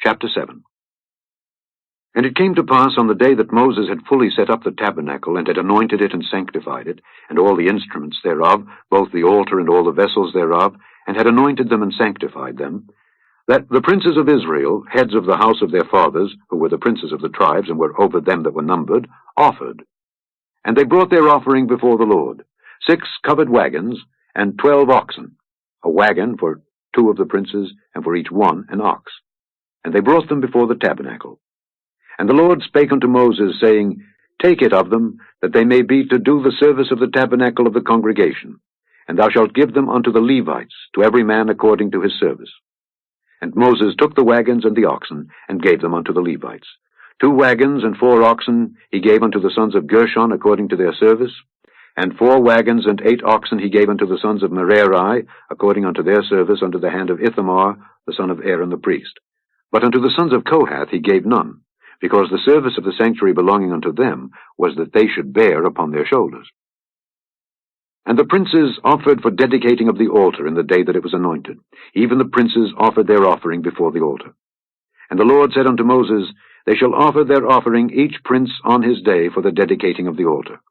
Chapter 7. And it came to pass on the day that Moses had fully set up the tabernacle, and had anointed it and sanctified it, and all the instruments thereof, both the altar and all the vessels thereof, and had anointed them and sanctified them, that the princes of Israel, heads of the house of their fathers, who were the princes of the tribes, and were over them that were numbered, offered. And they brought their offering before the Lord, 6 covered wagons, and 12 oxen, a wagon for 2 of the princes, and for each one an ox. And they brought them before the tabernacle. And the Lord spake unto Moses, saying, Take it of them, that they may be to do the service of the tabernacle of the congregation, and thou shalt give them unto the Levites, to every man according to his service. And Moses took the wagons and the oxen, and gave them unto the Levites. 2 wagons and 4 oxen he gave unto the sons of Gershon according to their service, and 4 wagons and 8 oxen he gave unto the sons of Merari according unto their service under the hand of Ithamar, the son of Aaron the priest. But unto the sons of Kohath he gave none, because the service of the sanctuary belonging unto them was that they should bear upon their shoulders. And the princes offered for dedicating of the altar in the day that it was anointed. Even the princes offered their offering before the altar. And the Lord said unto Moses, They shall offer their offering each prince on his day for the dedicating of the altar.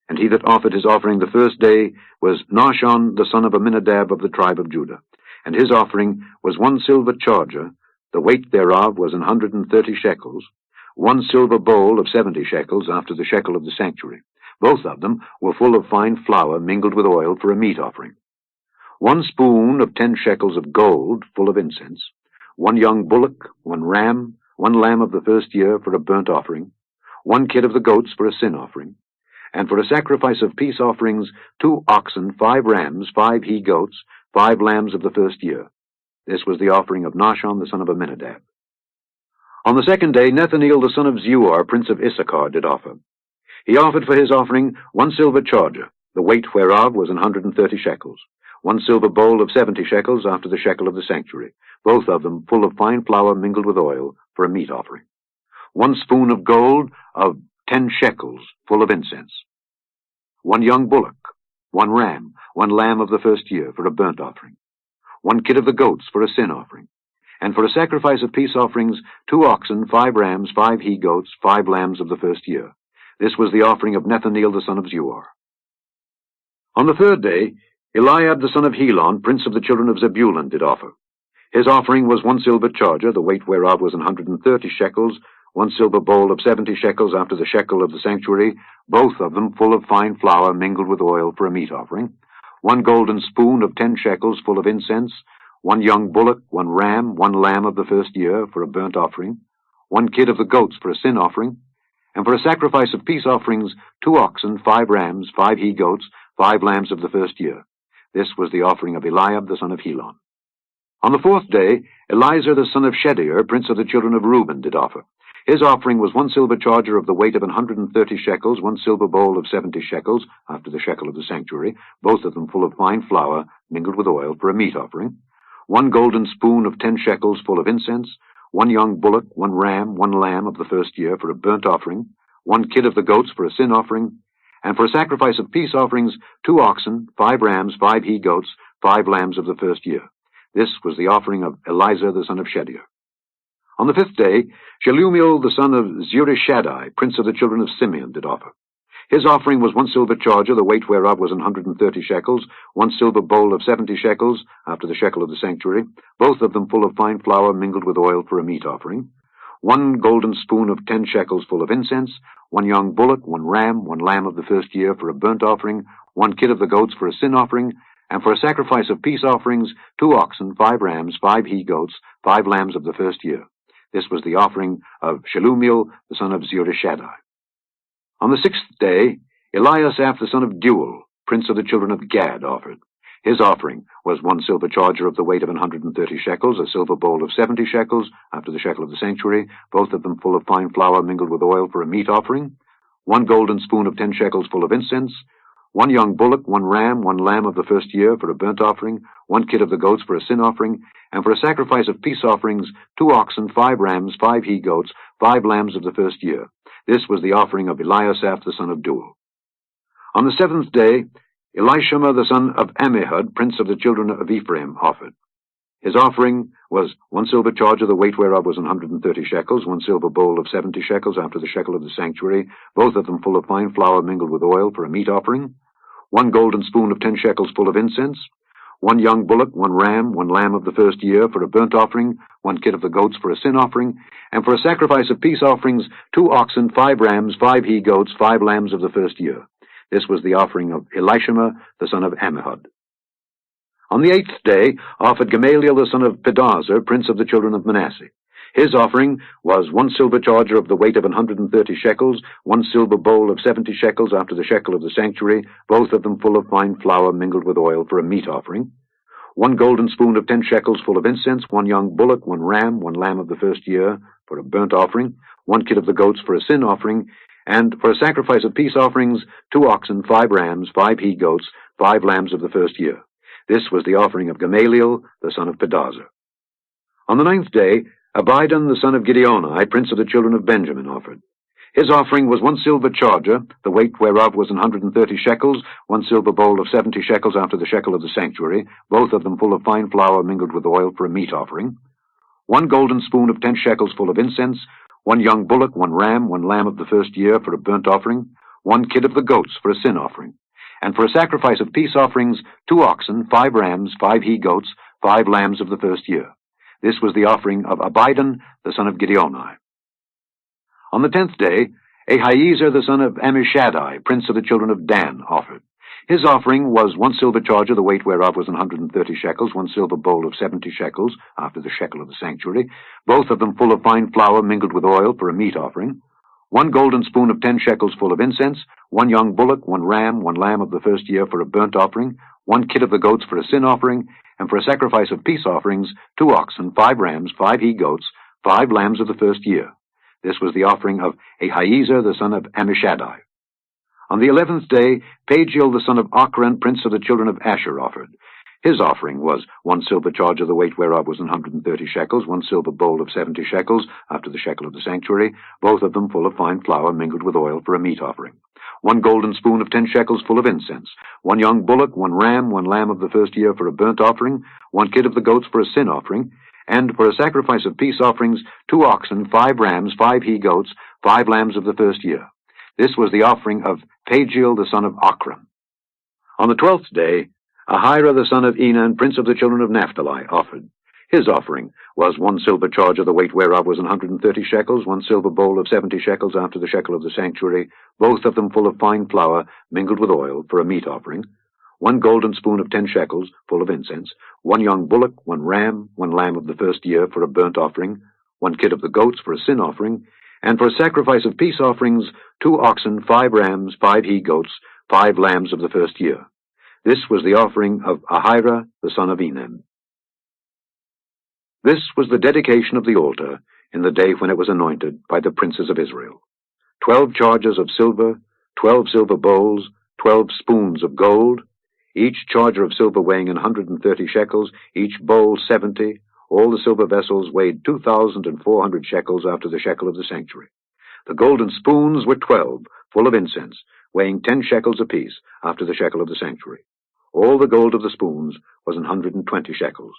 And he that offered his offering the first day was Nahshon the son of Amminadab of the tribe of Judah. And his offering was 1 silver charger, the weight thereof was 130 shekels, 1 silver bowl of 70 shekels after the shekel of the sanctuary. Both of them were full of fine flour mingled with oil for a meat offering. 1 spoon of 10 shekels of gold full of incense, 1 young bullock, 1 ram, 1 lamb of the first year for a burnt offering, 1 kid of the goats for a sin offering, and for a sacrifice of peace offerings 2 oxen, 5 rams, 5 he-goats, 5 lambs of the first year. This was the offering of Nahshon the son of Amminadab. On the second day Nethaneel the son of Zeuar, prince of Issachar, did offer. He offered for his offering 1 silver charger, the weight whereof was 130 shekels, 1 silver bowl of 70 shekels after the shekel of the sanctuary, both of them full of fine flour mingled with oil for a meat offering. 1 spoon of gold of 10 shekels full of incense. 1 young bullock, 1 ram, 1 lamb of the first year for a burnt offering. 1 kid of the goats for a sin offering. And for a sacrifice of peace offerings 2 oxen, 5 rams, 5 he-goats, 5 lambs of the first year. This was the offering of Nethaneel the son of Zeuar. On the third day, Eliab the son of Helon, prince of the children of Zebulun, did offer. His offering was 1 silver charger, the weight whereof was 130 shekels, 1 silver bowl of 70 shekels after the shekel of the sanctuary, both of them full of fine flour mingled with oil for a meat offering. 1 golden spoon of 10 shekels full of incense, 1 young bullock, 1 ram, 1 lamb of the first year for a burnt offering, 1 kid of the goats for a sin offering, and for a sacrifice of peace offerings 2 oxen, 5 rams, 5 he-goats, 5 lambs of the first year. This was the offering of Eliab the son of Helon. On the fourth day, Eliezer the son of Shedeur, prince of the children of Reuben, did offer. His offering was 1 silver charger of the weight of 130 shekels, 1 silver bowl of 70 shekels, after the shekel of the sanctuary, both of them full of fine flour, mingled with oil, for a meat offering. 1 golden spoon of 10 shekels full of incense, 1 young bullock, 1 ram, 1 lamb of the first year for a burnt offering, 1 kid of the goats for a sin offering, and for a sacrifice of peace offerings 2 oxen, 5 rams, 5 he-goats, 5 lambs of the first year. This was the offering of Eliezer the son of Shedeur. On the fifth day, Shelumiel the son of Zurishaddai, prince of the children of Simeon, did offer. His offering was 1 silver charger, the weight whereof was 130 shekels, 1 silver bowl of 70 shekels, after the shekel of the sanctuary, both of them full of fine flour mingled with oil for a meat offering. 1 golden spoon of 10 shekels full of incense, 1 young bullock, 1 ram, 1 lamb of the first year for a burnt offering, 1 kid of the goats for a sin offering, and for a sacrifice of peace offerings 2 oxen, 5 rams, 5 he-goats, 5 lambs of the first year. This was the offering of Shelumiel the son of Zurishaddai. On the sixth day, Eliasaph the son of Deuel, prince of the children of Gad, offered. His offering was 1 silver charger of the weight of 130 shekels, a silver bowl of 70 shekels, after the shekel of the sanctuary, both of them full of fine flour mingled with oil for a meat offering, 1 golden spoon of 10 shekels full of incense, 1 young bullock, 1 ram, 1 lamb of the first year for a burnt offering, 1 kid of the goats for a sin offering, and for a sacrifice of peace offerings 2 oxen, 5 rams, 5 he-goats, 5 lambs of the first year. This was the offering of Eliasaph the son of Deuel. On the seventh day, Elishama the son of Ammihud, prince of the children of Ephraim, offered. His offering was 1 silver charger, the weight whereof was 130 shekels, 1 silver bowl of 70 shekels after the shekel of the sanctuary, both of them full of fine flour mingled with oil for a meat offering, 1 golden spoon of 10 shekels full of incense, 1 young bullock, 1 ram, 1 lamb of the first year for a burnt offering, 1 kid of the goats for a sin offering, and for a sacrifice of peace offerings, 2 oxen, 5 rams, 5 he-goats, 5 lambs of the first year. This was the offering of Elishama, the son of Ammihud. On the 8th day offered Gamaliel the son of Pedahzur, prince of the children of Manasseh. His offering was 1 silver charger of the weight of 130 shekels, 1 silver bowl of 70 shekels after the shekel of the sanctuary, both of them full of fine flour mingled with oil for a meat offering, 1 golden spoon of 10 shekels full of incense, 1 young bullock, 1 ram, 1 lamb of the first year for a burnt offering, 1 kid of the goats for a sin offering, and for a sacrifice of peace offerings, 2 oxen, 5 rams, 5 he-goats, 5 lambs of the first year. This was the offering of Gamaliel, the son of Pedahzur. On the 9th day, Abidan, the son of Gideoni, prince of the children of Benjamin, offered. His offering was 1 silver charger, the weight whereof was 130 shekels, 1 silver bowl of 70 shekels after the shekel of the sanctuary, both of them full of fine flour mingled with oil for a meat offering, 1 golden spoon of 10 shekels full of incense, 1 young bullock, 1 ram, 1 lamb of the first year for a burnt offering, 1 kid of the goats for a sin offering, and for a sacrifice of peace offerings, 2 oxen, 5 rams, 5 he-goats, 5 lambs of the first year. This was the offering of Abidan, the son of Gideoni. On the 10th day, Ahiezer, the son of Ammishaddai, prince of the children of Dan, offered. His offering was 1 silver charger, the weight whereof was 130 shekels, 1 silver bowl of 70 shekels, after the shekel of the sanctuary, both of them full of fine flour mingled with oil for a meat offering, 1 golden spoon of 10 shekels full of incense, 1 young bullock, 1 ram, 1 lamb of the first year for a burnt offering, 1 kid of the goats for a sin offering, and for a sacrifice of peace offerings, 2 oxen, 5 rams, 5 he-goats, 5 lambs of the first year. This was the offering of Ahiezer, the son of Ammishaddai. On the 11th day, Pagiel, the son of Ochran, prince of the children of Asher, offered. His offering was 1 silver charger, the weight whereof was 130 shekels, 1 silver bowl of 70 shekels, after the shekel of the sanctuary, both of them full of fine flour mingled with oil for a meat offering, 1 golden spoon of 10 shekels full of incense, 1 young bullock, 1 ram, 1 lamb of the first year for a burnt offering, 1 kid of the goats for a sin offering, and for a sacrifice of peace offerings, 2 oxen, 5 rams, 5 he-goats, 5 lambs of the first year. This was the offering of Pagiel, the son of Ochran. On the 12th day, Ahira, the son of Enan, prince of the children of Naphtali, offered. His offering was 1 silver charger, the weight whereof was 130 shekels, 1 silver bowl of 70 shekels after the shekel of the sanctuary, both of them full of fine flour mingled with oil for a meat offering, 1 golden spoon of 10 shekels full of incense, 1 young bullock, 1 ram, 1 lamb of the first year for a burnt offering, 1 kid of the goats for a sin offering, and for a sacrifice of peace offerings, 2 oxen, 5 rams, 5 he-goats, 5 lambs of the first year. This was the offering of Ahira, the son of Enan. This was the dedication of the altar in the day when it was anointed by the princes of Israel. 12 chargers of silver, 12 silver bowls, 12 spoons of gold, each charger of silver weighing 130 shekels, each bowl 70, all the silver vessels weighed 2,400 shekels after the shekel of the sanctuary. The golden spoons were 12, full of incense, weighing 10 shekels apiece after the shekel of the sanctuary. All the gold of the spoons was 120 shekels.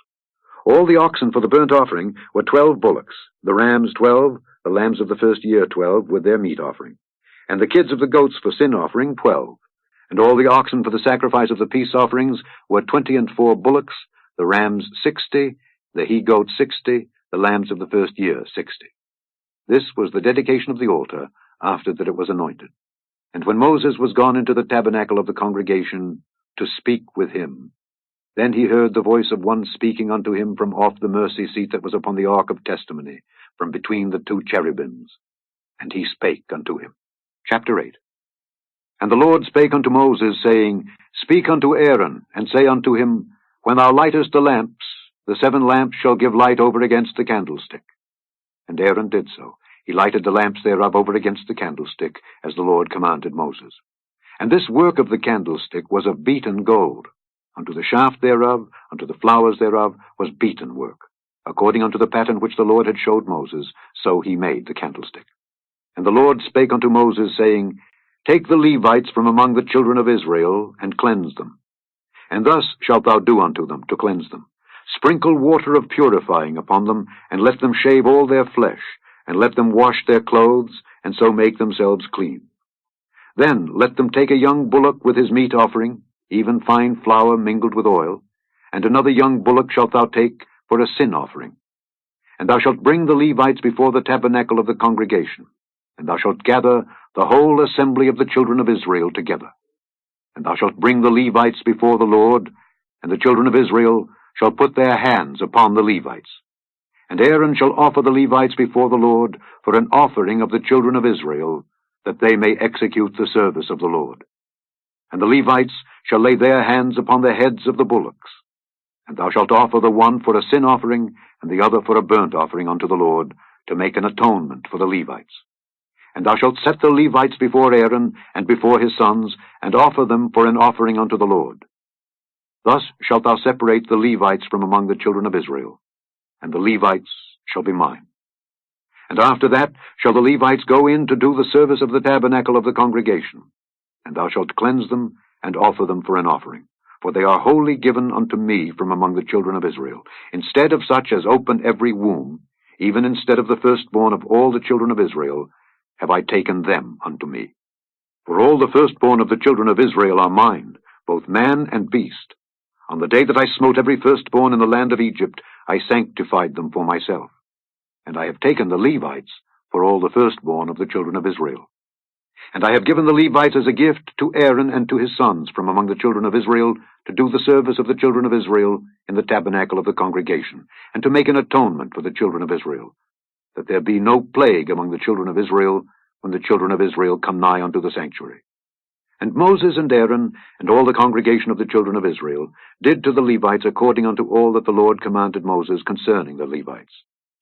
All the oxen for the burnt offering were 12 bullocks, the rams 12, the lambs of the first year 12, with their meat offering, and the kids of the goats for sin offering 12. And all the oxen for the sacrifice of the peace offerings were 24 bullocks, the rams 60, the he-goats 60, the lambs of the first year 60. This was the dedication of the altar after that it was anointed. And when Moses was gone into the tabernacle of the congregation to speak with him, then he heard the voice of one speaking unto him from off the mercy seat that was upon the ark of testimony, from between the 2 cherubims. And he spake unto him. Chapter 8. And the Lord spake unto Moses, saying, Speak unto Aaron, and say unto him, When thou lightest the lamps, the 7 lamps shall give light over against the candlestick. And Aaron did so. He lighted the lamps thereof over against the candlestick, as the Lord commanded Moses. And this work of the candlestick was of beaten gold. Unto the shaft thereof, unto the flowers thereof, was beaten work. According unto the pattern which the Lord had showed Moses, so he made the candlestick. And the Lord spake unto Moses, saying, Take the Levites from among the children of Israel, and cleanse them. And thus shalt thou do unto them, to cleanse them. Sprinkle water of purifying upon them, and let them shave all their flesh, and let them wash their clothes, and so make themselves clean. Then let them take a young bullock with his meat offering, even fine flour mingled with oil, and another young bullock shalt thou take for a sin offering. And thou shalt bring the Levites before the tabernacle of the congregation, and thou shalt gather the whole assembly of the children of Israel together. And thou shalt bring the Levites before the Lord, and the children of Israel shall put their hands upon the Levites. And Aaron shall offer the Levites before the Lord for an offering of the children of Israel, that they may execute the service of the Lord. And the Levites shall lay their hands upon the heads of the bullocks. And thou shalt offer the one for a sin offering, and the other for a burnt offering unto the Lord, to make an atonement for the Levites. And thou shalt set the Levites before Aaron and before his sons, and offer them for an offering unto the Lord. Thus shalt thou separate the Levites from among the children of Israel, and the Levites shall be mine. And after that shall the Levites go in to do the service of the tabernacle of the congregation, and thou shalt cleanse them and offer them for an offering. For they are wholly given unto me from among the children of Israel. Instead of such as open every womb, even instead of the firstborn of all the children of Israel, have I taken them unto me. For all the firstborn of the children of Israel are mine, both man and beast. On the day that I smote every firstborn in the land of Egypt, I sanctified them for myself. And I have taken the Levites for all the firstborn of the children of Israel. And I have given the Levites as a gift to Aaron and to his sons from among the children of Israel, to do the service of the children of Israel in the tabernacle of the congregation, and to make an atonement for the children of Israel, that there be no plague among the children of Israel when the children of Israel come nigh unto the sanctuary. And Moses and Aaron and all the congregation of the children of Israel did to the Levites according unto all that the Lord commanded Moses concerning the Levites.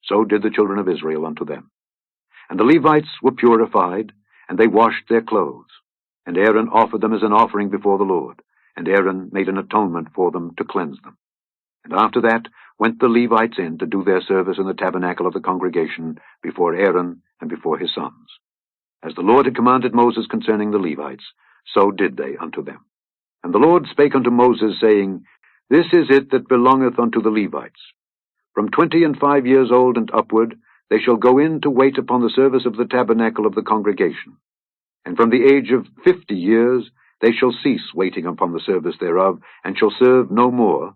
So did the children of Israel unto them. And the Levites were purified, and they washed their clothes. And Aaron offered them as an offering before the Lord, and Aaron made an atonement for them to cleanse them. And after that went the Levites in to do their service in the tabernacle of the congregation before Aaron and before his sons. As the Lord had commanded Moses concerning the Levites, so did they unto them. And the Lord spake unto Moses, saying, This is it that belongeth unto the Levites. From 25 years old and upward they shall go in to wait upon the service of the tabernacle of the congregation. And from the age of 50 years they shall cease waiting upon the service thereof, and shall serve no more,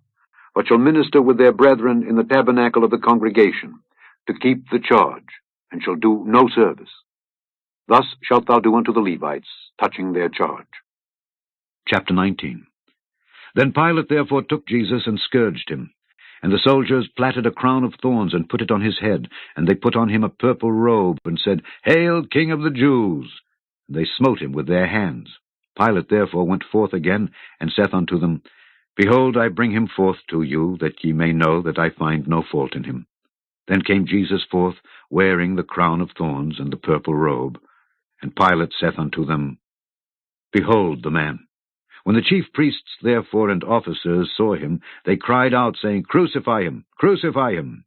but shall minister with their brethren in the tabernacle of the congregation, to keep the charge, and shall do no service. Thus shalt thou do unto the Levites, touching their charge. Chapter 19. Then Pilate therefore took Jesus and scourged him. And the soldiers platted a crown of thorns and put it on his head, and they put on him a purple robe, and said, Hail, King of the Jews! And they smote him with their hands. Pilate therefore went forth again, and saith unto them, Behold, I bring him forth to you, that ye may know that I find no fault in him. Then came Jesus forth, wearing the crown of thorns and the purple robe. And Pilate saith unto them, Behold the man. When the chief priests therefore and officers saw him, they cried out, saying, Crucify him! Crucify him!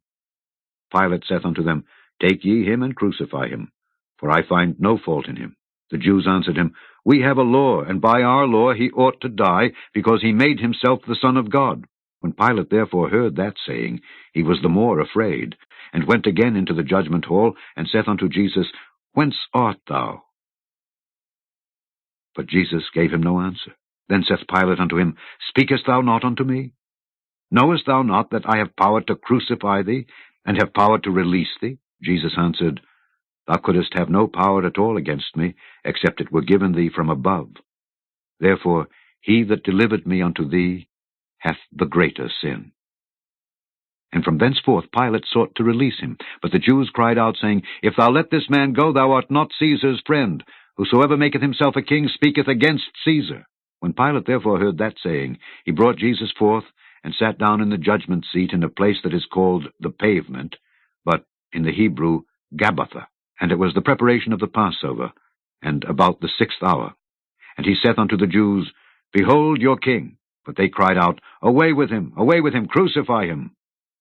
Pilate saith unto them, Take ye him and crucify him, for I find no fault in him. The Jews answered him, We have a law, and by our law he ought to die, because he made himself the Son of God. When Pilate therefore heard that saying, he was the more afraid, and went again into the judgment hall, and saith unto Jesus, Whence art thou? But Jesus gave him no answer. Then saith Pilate unto him, Speakest thou not unto me? Knowest thou not that I have power to crucify thee, and have power to release thee? Jesus answered, Thou couldst have no power at all against me, except it were given thee from above. Therefore he that delivered me unto thee hath the greater sin. And from thenceforth Pilate sought to release him. But the Jews cried out, saying, If thou let this man go, thou art not Caesar's friend. Whosoever maketh himself a king speaketh against Caesar. When Pilate therefore heard that saying, he brought Jesus forth, and sat down in the judgment seat in a place that is called the Pavement, but in the Hebrew Gabbatha. And it was the preparation of the Passover, and about the 6th hour. And he saith unto the Jews, Behold your king. But they cried out, Away with him, crucify him.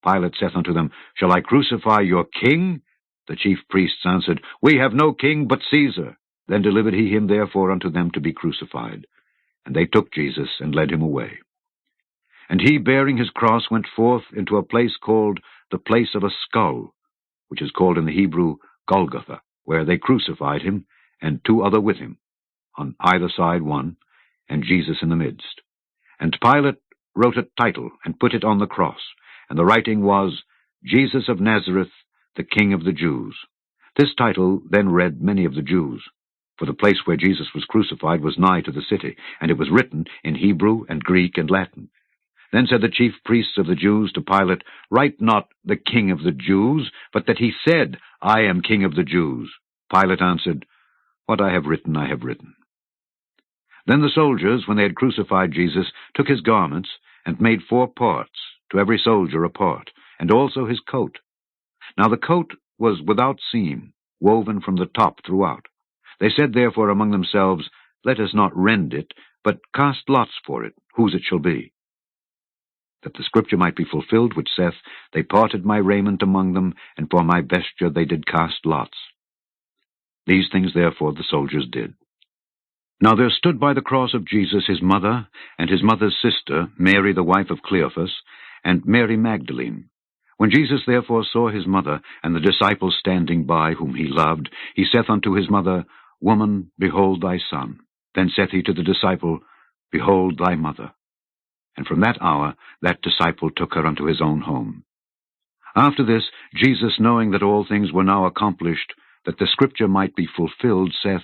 Pilate saith unto them, Shall I crucify your king? The chief priests answered, We have no king but Caesar. Then delivered he him therefore unto them to be crucified. And they took Jesus, and led him away. And he, bearing his cross, went forth into a place called the place of a skull, which is called in the Hebrew Golgotha, where they crucified him, and two other with him, on either side one, and Jesus in the midst. And Pilate wrote a title, and put it on the cross, and the writing was, Jesus of Nazareth, the King of the Jews. This title then read many of the Jews, for the place where Jesus was crucified was nigh to the city, and it was written in Hebrew and Greek and Latin. Then said the chief priests of the Jews to Pilate, Write not the King of the Jews, but that he said, I am King of the Jews. Pilate answered, What I have written, I have written. Then the soldiers, when they had crucified Jesus, took his garments, and made 4 parts, to every soldier a part, and also his coat. Now the coat was without seam, woven from the top throughout. They said therefore among themselves, Let us not rend it, but cast lots for it, whose it shall be. That the scripture might be fulfilled, which saith, They parted my raiment among them, and for my vesture they did cast lots. These things therefore the soldiers did. Now there stood by the cross of Jesus his mother, and his mother's sister, Mary the wife of Cleophas, and Mary Magdalene. When Jesus therefore saw his mother, and the disciples standing by, whom he loved, he saith unto his mother, Woman, behold thy son. Then saith he to the disciple, Behold thy mother. And from that hour that disciple took her unto his own home. After this, Jesus, knowing that all things were now accomplished, that the scripture might be fulfilled, saith,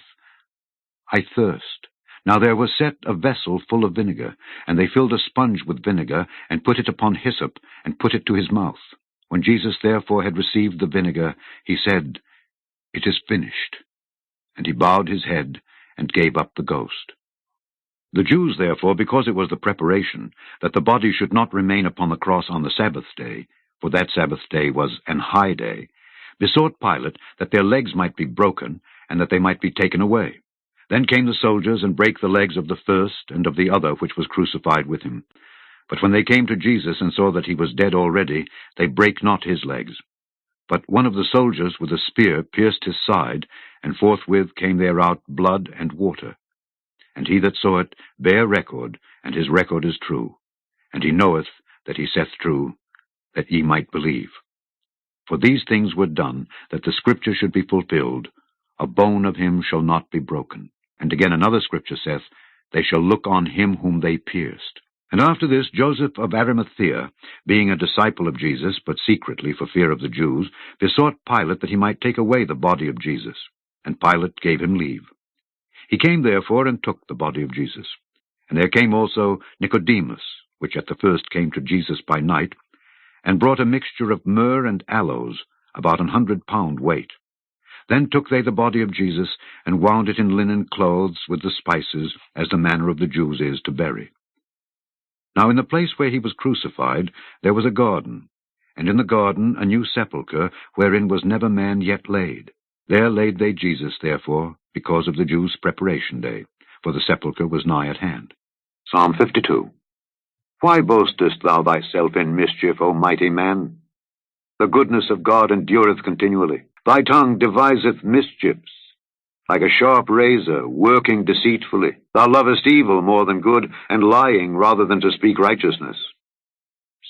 I thirst. Now there was set a vessel full of vinegar, and they filled a sponge with vinegar, and put it upon hyssop, and put it to his mouth. When Jesus therefore had received the vinegar, he said, It is finished. And he bowed his head, and gave up the ghost. The Jews therefore, because it was the preparation, that the body should not remain upon the cross on the Sabbath day, for that Sabbath day was an high day, besought Pilate that their legs might be broken, and that they might be taken away. Then came the soldiers, and brake the legs of the first, and of the other which was crucified with him. But when they came to Jesus, and saw that he was dead already, they brake not his legs. But one of the soldiers with a spear pierced his side, and forthwith came there out blood and water. And he that saw it bare record, and his record is true. And he knoweth that he saith true, that ye might believe. For these things were done, that the scripture should be fulfilled, A bone of him shall not be broken. And again another scripture saith, They shall look on him whom they pierced. And after this Joseph of Arimathea, being a disciple of Jesus, but secretly for fear of the Jews, besought Pilate that he might take away the body of Jesus. And Pilate gave him leave. He came therefore, and took the body of Jesus. And there came also Nicodemus, which at the first came to Jesus by night, and brought a mixture of myrrh and aloes, about 100 pound weight. Then took they the body of Jesus, and wound it in linen clothes with the spices, as the manner of the Jews is to bury. Now in the place where he was crucified there was a garden, and in the garden a new sepulchre, wherein was never man yet laid. There laid they Jesus, therefore, because of the Jews' preparation day, for the sepulchre was nigh at hand. Psalm 52. Why boastest thou thyself in mischief, O mighty man? The goodness of God endureth continually. Thy tongue deviseth mischiefs. Like a sharp razor, working deceitfully. Thou lovest evil more than good, and lying rather than to speak righteousness.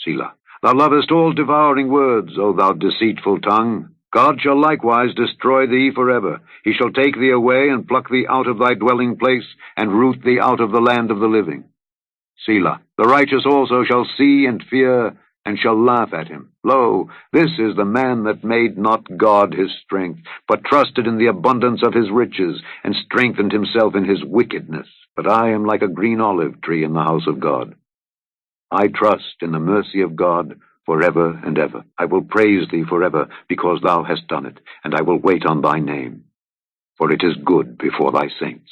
Selah. Thou lovest all devouring words, O thou deceitful tongue. God shall likewise destroy thee forever. He shall take thee away, and pluck thee out of thy dwelling place, and root thee out of the land of the living. Selah. The righteous also shall see and fear, and shall laugh at him. Lo, this is the man that made not God his strength, but trusted in the abundance of his riches, and strengthened himself in his wickedness. But I am like a green olive tree in the house of God. I trust in the mercy of God forever and ever. I will praise thee forever, because thou hast done it, and I will wait on thy name. For it is good before thy saints.